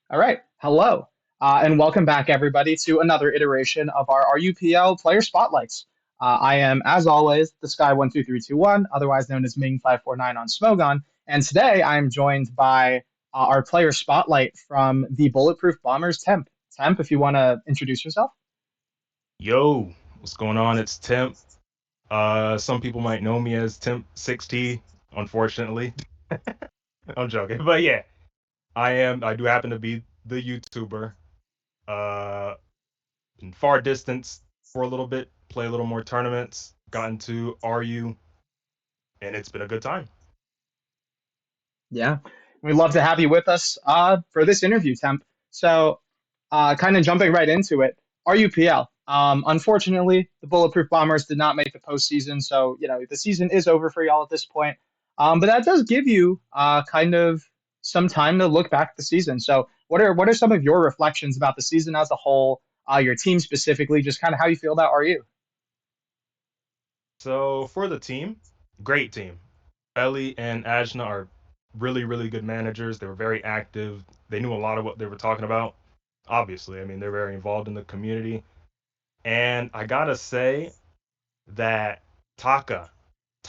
All right. Hello. And welcome back, everybody, to another iteration of our RUPL Player Spotlights. I am, as always, the Sky12321, otherwise known as Ming549 on Smogon. And today I am joined by our Player Spotlight from the Bulletproof Bombers, Temp. Temp, if you want to introduce yourself. Yo, what's going on? It's Temp. Some people might know me as Temp 60, unfortunately. I'm joking. But yeah, I do happen to be the YouTuber. Uh, in far distance for a little bit, play a little more tournaments, got into RU, and it's been a good time. Yeah. We'd love to have you with us for this interview, Temp. So, kind of jumping right into it, RUPL. Unfortunately, the Bulletproof Bombers did not make the postseason, so the season is over for y'all at this point. But that does give you kind of some time to look back at the season. So, what are some of your reflections about the season as a whole, your team specifically, just kind of how you feel about RU? So for the team, great team. Ellie and Ajna are really, really good managers. They were very active. They knew a lot of what they were talking about. Obviously, I mean, they're very involved in the community. And I gotta say that Taka,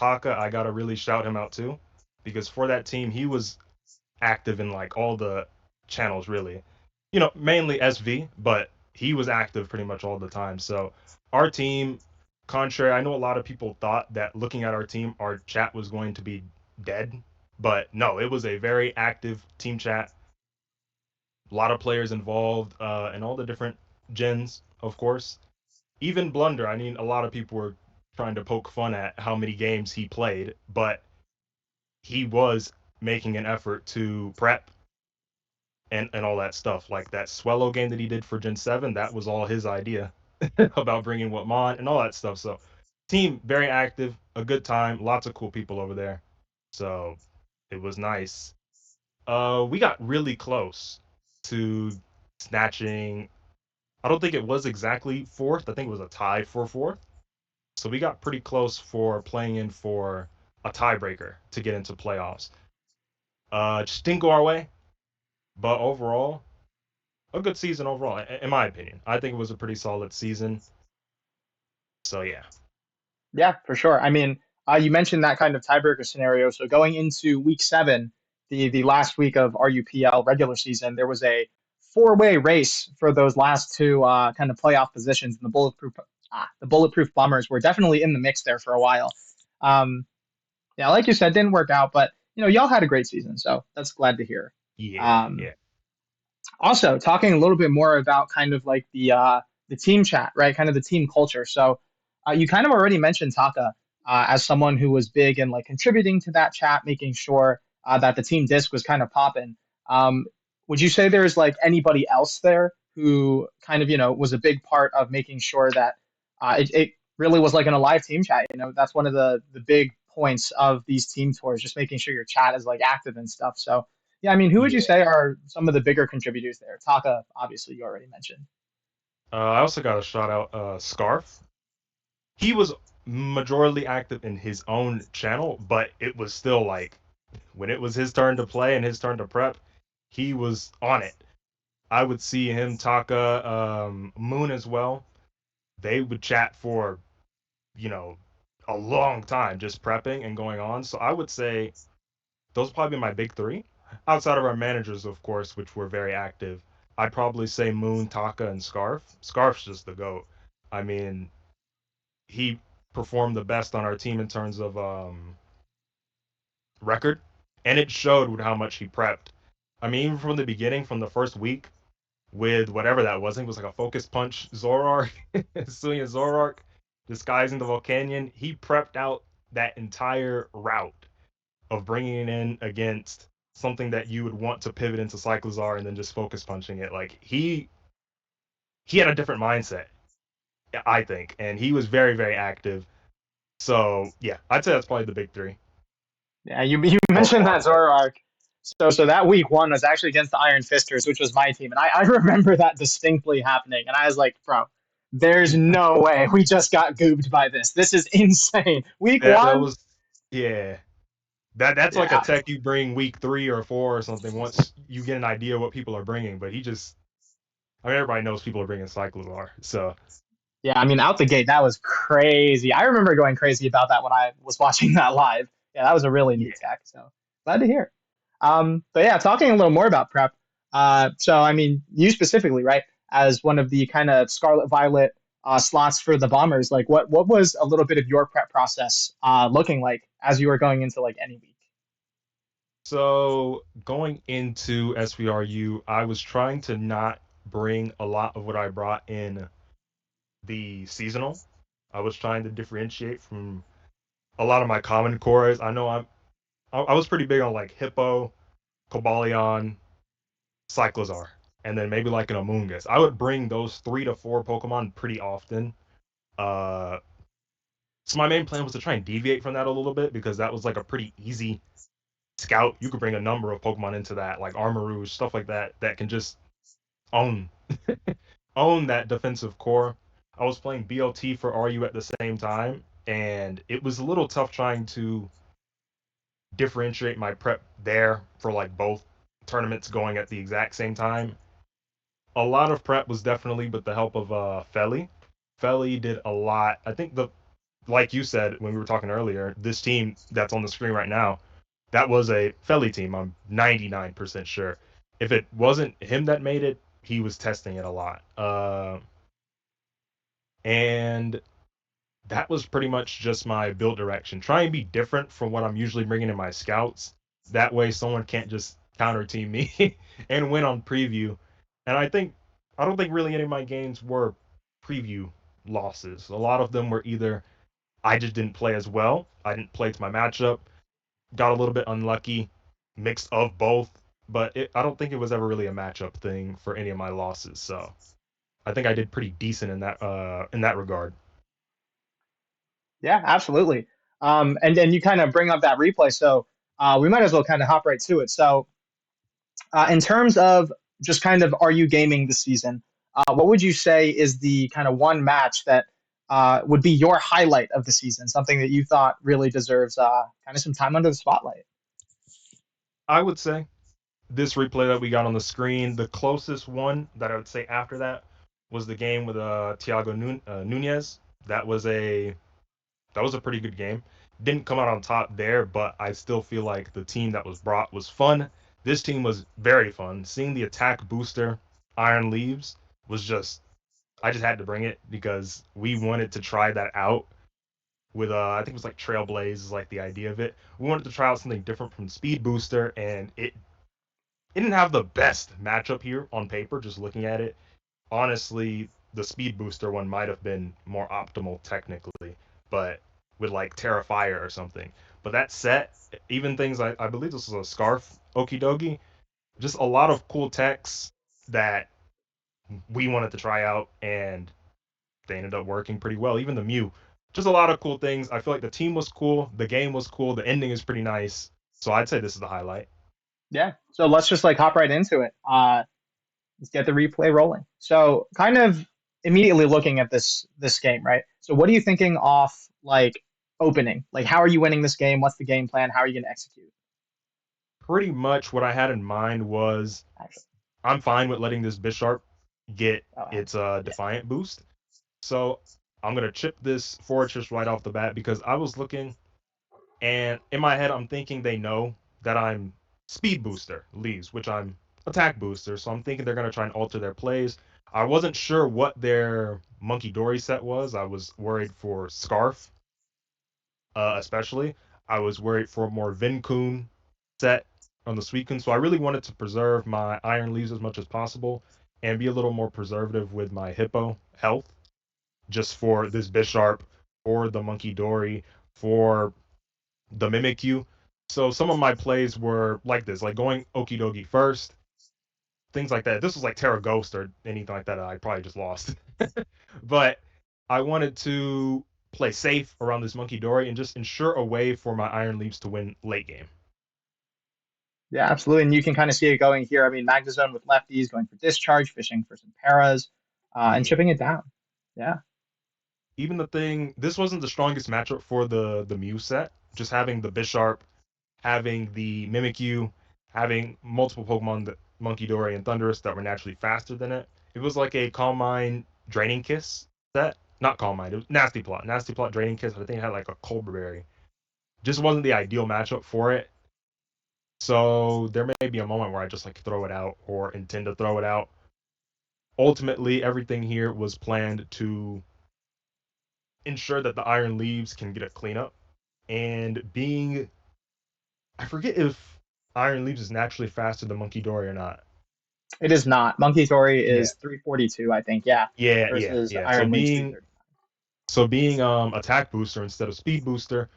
I gotta really shout him out too, because for that team, he was active in like all the channels, really. Mainly SV, but he was active pretty much all the time. So our team, contrary, I know a lot of people thought that looking at our team, our chat was going to be dead, but no, it was a very active team chat. A lot of players involved, and all the different gens, of course. Even Blunder, I mean, a lot of people were trying to poke fun at how many games he played, but he was making an effort to prep and all that stuff. Like that Swellow game that he did for Gen 7, that was all his idea about bringing Whitmon and all that stuff. So, team very active, a good time, lots of cool people over there. So, it was nice. We got really close to snatching. I don't think it was exactly fourth. I think it was a tie for fourth. So we got pretty close for playing in for a tiebreaker to get into playoffs. Just didn't go our way, but overall, a good season overall, in my opinion. I think it was a pretty solid season. So yeah, Yeah, for sure. I mean, you mentioned that kind of tiebreaker scenario. So going into week seven, the last week of RUPL regular season, there was a four-way race for those last two kind of playoff positions, and the bulletproof bombers were definitely in the mix there for a while. Um, yeah, like you said, didn't work out, but y'all had a great season, so that's glad to hear. yeah, Um, yeah. Also, talking a little bit more about kind of like the team chat, right? Kind of the team culture. So, you kind of already mentioned Taka as someone who was big in like contributing to that chat, making sure that the team disc was kind of popping. Um, would you say there's like anybody else there who kind of was a big part of making sure that it really was like an alive team chat? That's one of the big points of these team tours, just making sure your chat is like active and stuff. So yeah, I mean, who would you Yeah. say are some of the bigger contributors there? Taka, obviously, you already mentioned. I also got to shout out Scarf. He was majorly active in his own channel, but it was still like when it was his turn to play and his turn to prep, he was on it. I would see him, Taka, Moon as well. They would chat for you know, a long time just prepping and going on. So I would say those would probably be my big three. Outside of our managers, of course, which were very active, I'd probably say Moon, Taka, and Scarf. Scarf's just the GOAT. I mean, he performed the best on our team in terms of record, and it showed with how much he prepped. I mean, even from the beginning, from the first week, with whatever that was, I think it was like a focus punch Zorark, Suya Zorark, disguising the Volcanion. He prepped out that entire route of bringing it in against something that you would want to pivot into Cyclozar and then just focus punching it. Like he had a different mindset, I think, and he was very very active. So yeah, I'd say that's probably the big three. Yeah, you mentioned that Zoroark. So that week one was actually against the Iron Fisters, which was my team, and I remember that distinctly happening. And I was like, bro, there's no way we just got gooped by this. This is insane. Week That one, was yeah. That's like a Yeah. tech you bring week 3 or 4 or something. Once you get an idea what people are bringing, but he just, I mean, everybody knows people are bringing Cyclozar. So Yeah, I mean, out the gate, that was crazy. I remember going crazy about that when I was watching that live. Yeah, that was a really yeah. neat tech. So glad to hear. But yeah, talking a little more about prep. So I mean, you specifically, right, as one of the kind of Scarlet Violet slots for the Bombers, like what was a little bit of your prep process looking like as you were going into like any week? So going into SVRU, I was trying to not bring a lot of what I brought in the seasonal. I was trying to differentiate from a lot of my common cores. I know I was pretty big on like Hippo, Cobalion, Cyclozar, and then maybe like an Amoonguss. I would bring those 3 to 4 Pokemon pretty often. Uh, so my main plan was to try and deviate from that a little bit because that was like a pretty easy scout. You could bring a number of Pokemon into that, like Armarouge, stuff like that, that can just own own that defensive core. I was playing BLT for RU at the same time, and it was a little tough trying to differentiate my prep there for like both tournaments going at the exact same time. A lot of prep was definitely with the help of Felly. Felly did a lot. I think the like you said when we were talking earlier, this team that's on the screen right now, that was a Felly team. I'm 99% sure. If it wasn't him that made it, he was testing it a lot. And that was pretty much just my build direction. Try and be different from what I'm usually bringing in my scouts. That way, someone can't just counter team me and win on preview. And I don't think really any of my games were preview losses. A lot of them were either I just didn't play as well, I didn't play to my matchup, got a little bit unlucky, mix of both. But I don't think it was ever really a matchup thing for any of my losses. So I think I did pretty decent in that regard. Yeah, absolutely. And then you kind of bring up that replay, so we might as well kind of hop right to it. So in terms of just kind of are you gaming this season, what would you say is the kind of one match that would be your highlight of the season, something that you thought really deserves kind of some time under the spotlight? I would say this replay that we got on the screen, the closest one that I would say after that was the game with Nunez. That was a pretty good game. Didn't come out on top there, but I still feel like the team that was brought was fun. This team was very fun. Seeing the attack booster Iron Leaves was just I just had to bring it because we wanted to try that out with I think it was like Trailblaze is like the idea of it. We wanted to try out something different from Speed Booster, and it didn't have the best matchup here on paper. Just looking at it, honestly, the Speed Booster one might have been more optimal technically, but with like Terrafire or something. But that set, even things I believe this was a Scarf Okidogi, just a lot of cool techs that we wanted to try out, and they ended up working pretty well. Even the Mew, just a lot of cool things. I feel like the team was cool, the game was cool, the ending is pretty nice. So I'd say this is the highlight. Yeah. So let's just like hop right into it. Let's get the replay rolling. So kind of immediately looking at this game, right? So what are you thinking off like opening? Like how are you winning this game? What's the game plan? How are you going to execute? Pretty much what I had in mind was Actually, I'm fine with letting this Bisharp get oh, its Defiant boost. So I'm gonna chip this Fortress right off the bat because I was looking and in my head I'm thinking they know that I'm Speed Booster Leaves, which I'm Attack Booster. So I'm thinking they're gonna try and alter their plays. I wasn't sure what their Monkey Dory set was. I was worried for Scarf, especially. I was worried for more Vincoon set on the Suicune. So I really wanted to preserve my Iron Leaves as much as possible and be a little more preservative with my Hippo health just for this Bisharp, for the Monkey Dory, for the Mimikyu. So some of my plays were like this, like going Okidogi first, things like that. If this was like Terra Ghost or anything like that, I probably just lost. But I wanted to play safe around this Monkey Dory and just ensure a way for my Iron Leaves to win late game. yeah, absolutely. And you can kind of see it going here. I mean, Magnezone with lefties going for discharge, fishing for some paras, and Yeah. chipping it down. Yeah, Even the thing, this wasn't the strongest matchup for the Mew set. Just having the Bisharp having the Mimikyu, having multiple Pokemon, that Monkey Dory and Thundurus, that were naturally faster than it. It was like a Calm Mind Draining Kiss set. Not Calm Mind, it was Nasty Plot. Nasty Plot Draining Kiss, but I think it had like a Cobra Berry. Just wasn't the ideal matchup for it. So there may be a moment where I just like throw it out or intend to throw it out. Ultimately, everything here was planned to ensure that the Iron Leaves can get a cleanup. And being, I forget if Iron Leaves is naturally faster than Monkey Dory or not. It is not. Monkey Tori Yeah, is 342, I think. Yeah, yeah, yeah, versus yeah. Iron Leaf's 330. So being attack booster instead of speed booster,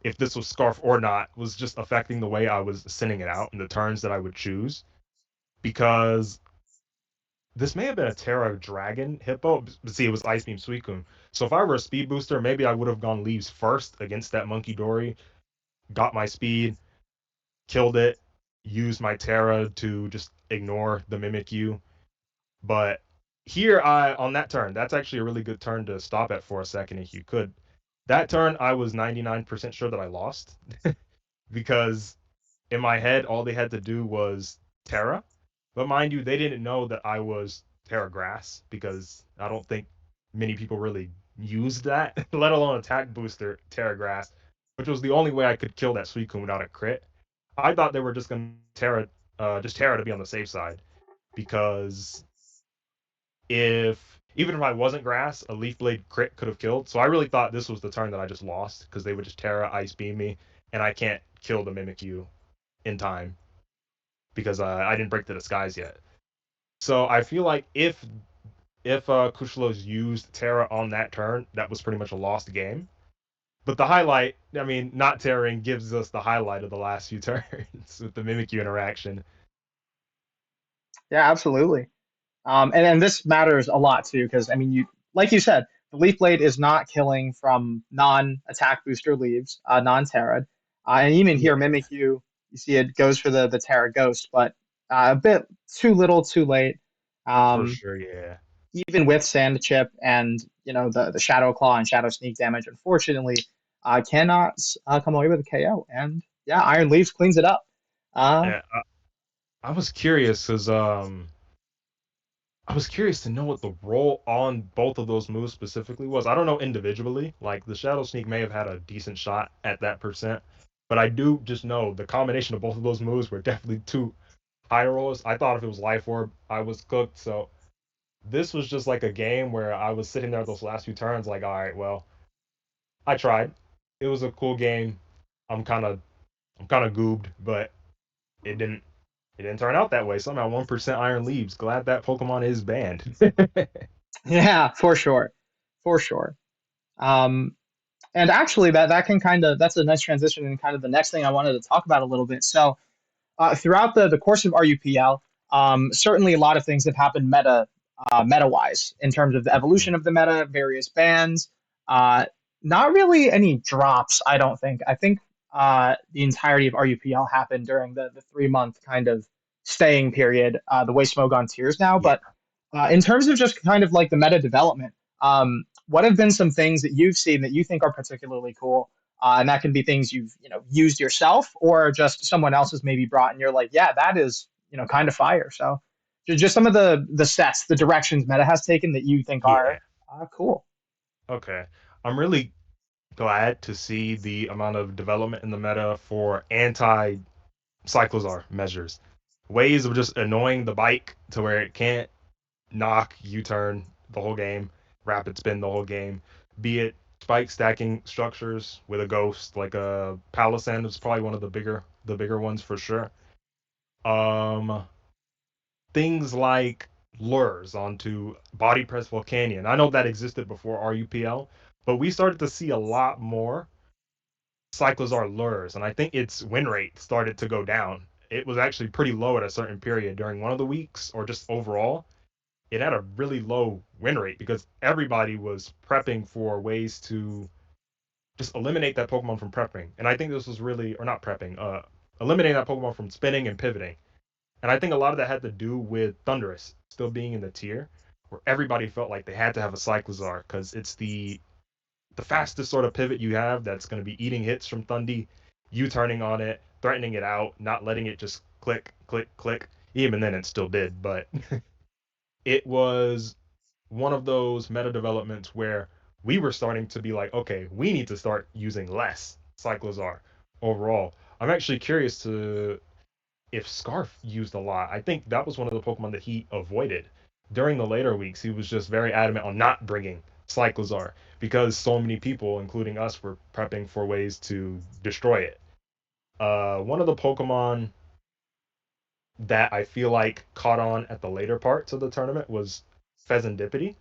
if this was Scarf or not, was just affecting the way I was sending it out and the turns that I would choose. Because this may have been a Terra Dragon Hippo, but see, it was Ice Beam Suicune. So if I were a speed booster, maybe I would have gone Leaves first against that Monkey Dory, got my speed, killed it, used my Terra to just ignore the Mimikyu. But here, I on that turn, that's actually a really good turn to stop at for a second if you could. That turn, I was 99% sure that I lost because in my head, all they had to do was Terra. But mind you, they didn't know that I was Terra Grass because I don't think many people really used that, let alone attack booster Terra Grass, which was the only way I could kill that Suicune without a crit. I thought they were just going to just Terra to be on the safe side because if even if I wasn't grass, a leaf blade crit could have killed. So I really thought this was the turn that I just lost because they would just Terra Ice Beam me, and I can't kill the Mimikyu in time because I didn't break the disguise yet. So I feel like if Kushilos used Terra on that turn, that was pretty much a lost game. But the highlight, I mean, not Terraing gives us the highlight of the last few turns with the Mimikyu interaction. Yeah, absolutely. And this matters a lot too, because I mean, you like you said, the Leaf Blade is not killing from non-attack booster leaves, non-Terra, and even here, Yeah, Mimikyu, you see it goes for the Terra Ghost, but a bit too little, too late. for Um, sure. Yeah, Even with Sand Chip and the Shadow Claw and Shadow Sneak damage, unfortunately, cannot come away with a KO. And yeah, Iron Leaves cleans it up. Uh, yeah. I was curious because I was curious to know what the role on both of those moves specifically was. I don't know individually. Like the Shadow Sneak may have had a decent shot at that percent, but I do just know the combination of both of those moves were definitely two high rolls. I thought if it was Life Orb, I was cooked. So this was just like a game where I was sitting there those last few turns, like, all right, well, I tried. It was a cool game. I'm kind of I'm kind of goobed, but it didn't it didn't turn out that way. Somehow 1% Iron Leaves. Glad that Pokemon is banned. yeah, for sure, for sure. Um, and actually, that can that's a nice transition and kind of the next thing I wanted to talk about a little bit. So throughout the course of RUPL, certainly a lot of things have happened meta wise in terms of the evolution of the meta, various bans. Uh, Not really any drops, I don't think. I think the entirety of RUPL happened during the 3 month kind of staying period, the way Smogon tiers now. Yeah. But in terms of just kind of like the meta development, what have been some things that you've seen that you think are particularly cool? And that can be things you've used yourself, or just someone else has maybe brought, and you're like, yeah, that is kind of fire. So just some of the sets, the directions meta has taken that you think Yeah. are cool. Okay. I'm really glad to see the amount of development in the meta for anti Cyclozar measures. Ways of just annoying the bike to where it can't knock, U-turn the whole game, rapid spin the whole game. Be it spike stacking structures with a ghost, like a Palisand is probably one of the bigger ones for sure. Um Things like lures onto body press Volcanion. I know that existed before RUPL, but we started to see a lot more Cyclozar lures, and I think its win rate started to go down. It was actually pretty low at a certain period during one of the weeks, or just overall. It had a really low win rate because everybody was prepping for ways to just eliminate that Pokemon from prepping. And I think this was really, or not prepping, eliminating that Pokemon from spinning and pivoting. And I think a lot of that had to do with Thundurus still being in the tier, where everybody felt like they had to have a Cyclozar because it's the fastest sort of pivot you have that's going to be eating hits from Thundy. U-turning on it, threatening it out, not letting it just click, click, click. Even then, it still did, but it was one of those meta developments where we were starting to be like, okay, we need to start using less Cyclozar overall. I'm actually curious to if Scarf used a lot. I think that was one of the Pokemon that he avoided. During the later weeks, he was just very adamant on not bringing Cyclozar because so many people, including us, were prepping for ways to destroy it. One of the Pokemon that I feel like caught on at the later parts of the tournament was Pheasantipity,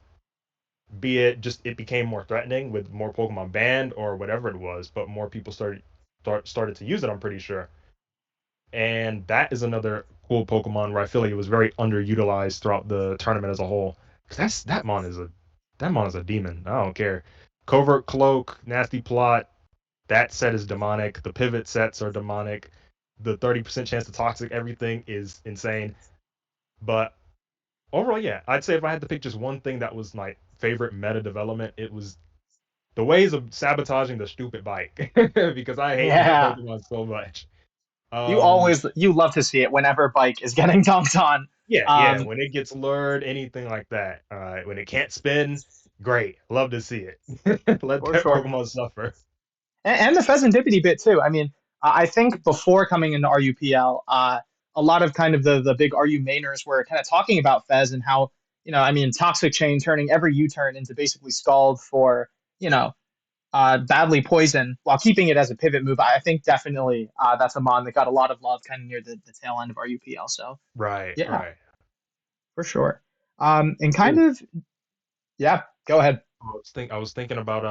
be it just it became more threatening with more Pokemon banned or whatever it was, but more people started to use it. I'm pretty sure, and that is another cool Pokemon where I feel like it was very underutilized throughout the tournament as a whole. Because that mon is a demon. I don't care. Covert Cloak, Nasty Plot. That set is demonic. The pivot sets are demonic. The 30% chance to toxic everything is insane. But overall, yeah, I'd say if I had to pick just one thing that was my favorite meta development, it was the ways of sabotaging the stupid bike because I hate that Yeah. Pokemon so much. Um, You love to see it whenever Bike is getting dunked on. yeah, yeah, Um, when it gets lured, anything like that. When it can't spin, great, love to see it. Let for that sure. Pokemon suffer. And the Pheasantipity bit too. I mean, I think before coming into RUPL, a lot of kind of the big RU mainers were kind of talking about Fez and how, I mean, Toxic Chain turning every U-turn into basically Scald for, you know, badly poison while keeping it as a pivot move. I think definitely that's a mon that got a lot of love kind of near the tail end of RUPL. So Right, yeah, right. for sure. And kind Oh, of, yeah, go ahead. I was thinking about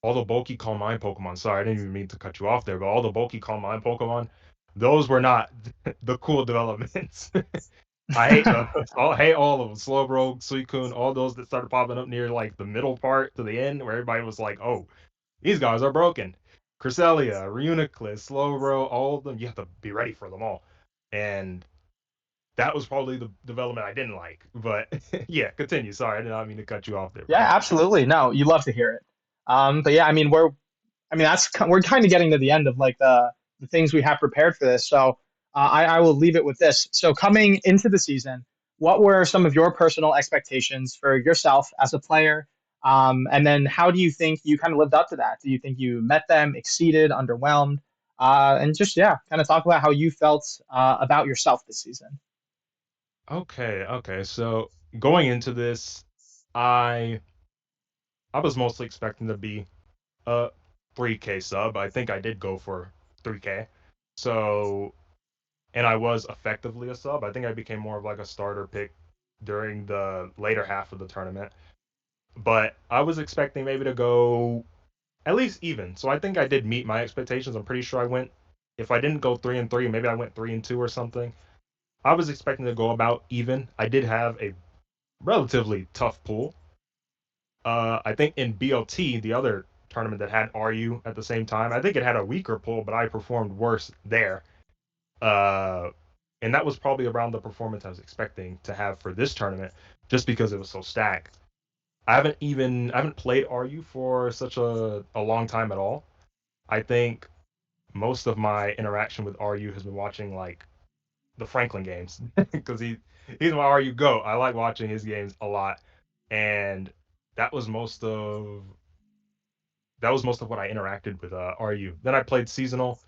all the bulky Calm Mind Pokemon. Sorry, I didn't even mean to cut you off there, but all the bulky Calm Mind Pokemon, those were not the cool developments. I hate those. I hate all of them. Slowbro, Suicune, all those that started popping up near like the middle part to the end, where everybody was like, "Oh, these guys are broken." Cresselia, Reuniclus, Slowbro, all of them. You have to be ready for them all, and that was probably the development I didn't like. But yeah, continue. Sorry, I did not mean to cut you off there, bro. Yeah, absolutely. No, you love to hear it. But yeah, I mean, we're kind of getting to the end of like the things we have prepared for this. So I will leave it with this. So coming into the season, what were some of your personal expectations for yourself as a player? And then how do you think you kind of lived up to that? Do you think you met them, exceeded, underwhelmed? And just yeah, kind of talk about how you felt about yourself this season. Okay, okay. So going into this, I I was mostly expecting to be a 3K sub. I think I did go for 3K. So and I was effectively a sub. I think I became more of like a starter pick during the later half of the tournament. But I was expecting maybe to go at least even. So I think I did meet my expectations. I'm pretty sure I went if I didn't go 3-3, maybe I went 3-2 or something. I was expecting to go about even. I did have a relatively tough pool. I think in BLT, the other tournament that had RU at the same time, I think it had a weaker pool, but I performed worse there. Uh, and that was probably around the performance I was expecting to have for this tournament, just because it was so stacked. I haven't played RU for such a long time at all. I think most of my interaction with RU has been watching like the Franklin games because he's my RU goat. I like watching his games a lot, and that was most of that was most of what I interacted with RU. Then I played seasonal,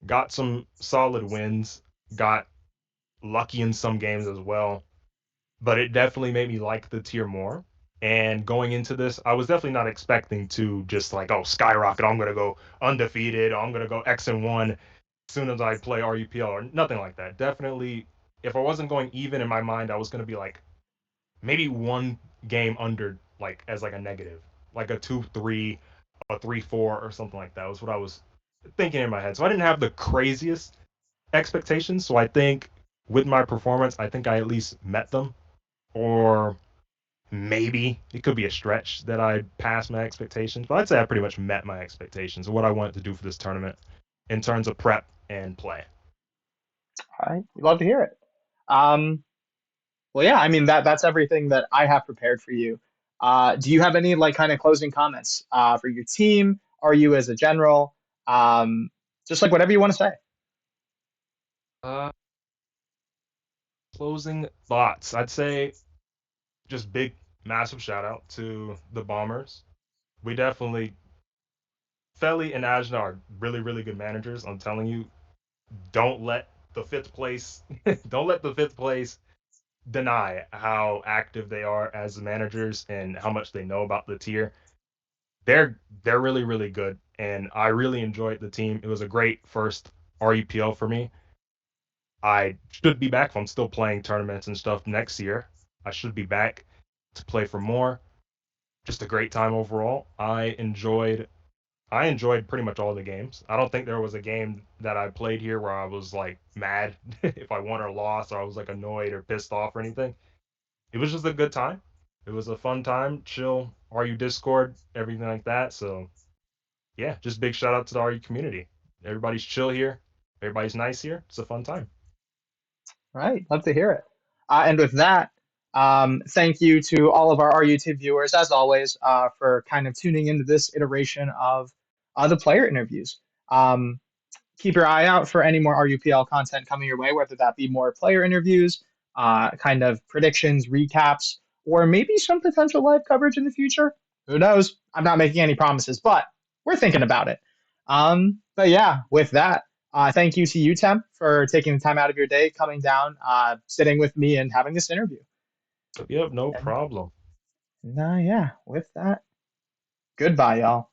got some solid wins, got lucky in some games as well, but it definitely made me like the tier more. And going into this, I was definitely not expecting to just like, oh, skyrocket. I'm gonna go undefeated. I'm gonna go X-1 as soon as I play RUPL or nothing like that. Definitely, if I wasn't going even in my mind, I was gonna be like maybe one game under, like as like a negative, like a 2-3, a 3-4, or something like that. Was what I was thinking in my head. So I didn't have the craziest expectations. So I think with my performance, I think I at least met them, or maybe it could be a stretch that I passed my expectations. But I'd say I pretty much met my expectations of what I wanted to do for this tournament in terms of prep and play. All right, we love to hear it. Um, Well, yeah, I mean that's everything that I have prepared for you. Do you have any like kind of closing comments for your team? Are you as a general? Um, Just like whatever you want to say. Uh, Closing thoughts. I'd say just big, massive shout out to the Bombers. We definitely, Felly and Ajna are really, really good managers. I'm telling you, don't let the fifth place, don't let the fifth place deny how active they are as managers and how much they know about the tier. They're really, really good, and I really enjoyed the team. It was a great first RUPL for me. I should be back if I'm still playing tournaments and stuff next year. I should be back to play for more. Just a great time overall. I enjoyed pretty much all the games. I don't think there was a game that I played here where I was like mad if I won or lost, or I was like annoyed or pissed off or anything. It was just a good time. It was a fun time, chill, RU Discord, everything like that. So yeah, just big shout out to the RU community. Everybody's chill here. Everybody's nice here. It's a fun time. Right. Love to hear it. And with that, thank you to all of our YouTube viewers, as always, for kind of tuning into this iteration of the player interviews. Um, Keep your eye out for any more RUPL content coming your way, whether that be more player interviews, kind of predictions, recaps, or maybe some potential live coverage in the future. Who knows? I'm not making any promises, but we're thinking about it. But yeah, with that, thank you to you, Temp, for taking the time out of your day, coming down, sitting with me, and having this interview. Yep, no And problem. yeah, with that, goodbye, y'all.